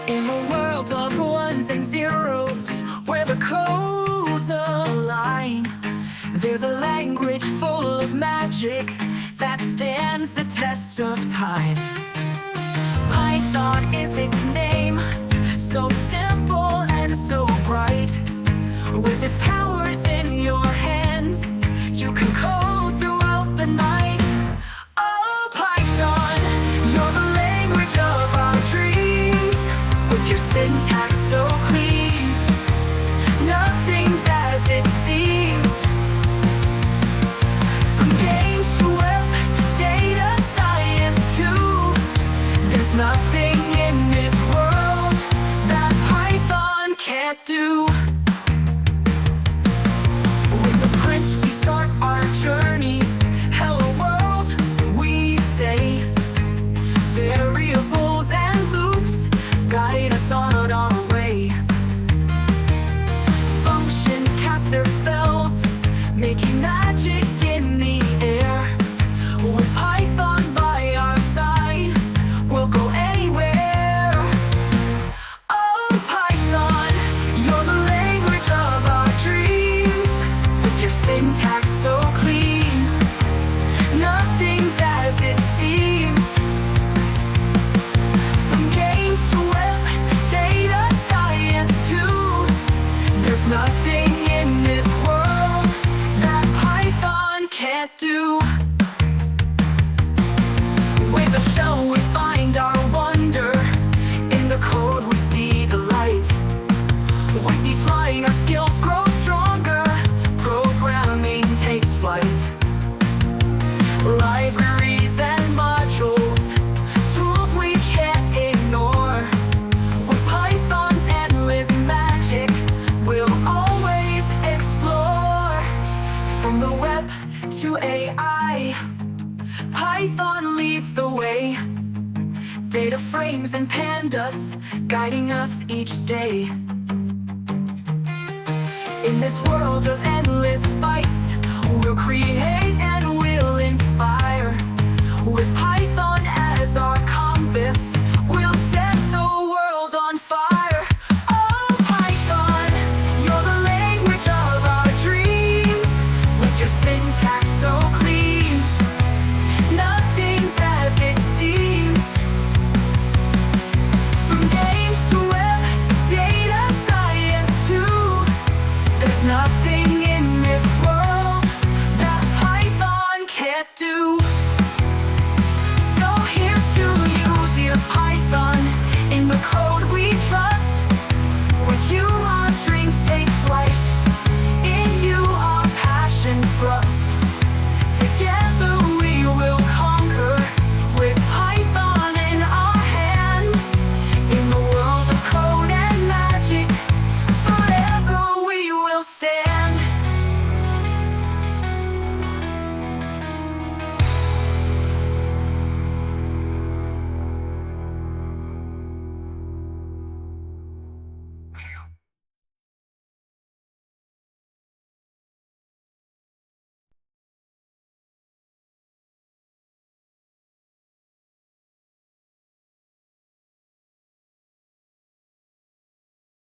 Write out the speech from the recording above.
In a world of ones and zeros, where the codes align, there's a language full of magic that stands the test of time. Python is its name, so simple and so bright. With its powers in your hands, you can code throughout the night. Oh, Python, you're the language of our dreams. With your syntax so clean, nothing's as it seems. From games to web, data science too, there's nothing in this world that Python can't do. With the print we start our journey. Hello world, we say. Variables and loops guide us on our way. Functions cast their spells, making magic in the air. With Python by our side, we'll go anywhere. Oh, Python, you're the language of our dreams. With your syntax so clean, nothing's as it seems. From games to web, data science too, there's nothing in this world that Python can't do. With a shell we find our wonder, in the code we see the light. With each line our skills grow stronger, programming takes flight. Libraries and modules, tools we can't ignore. With Python's endless magic, we'll always explore. From the web to AI, Python leads the way. Data frames and pandas guiding us each day. In this world of endless bytes, we'll create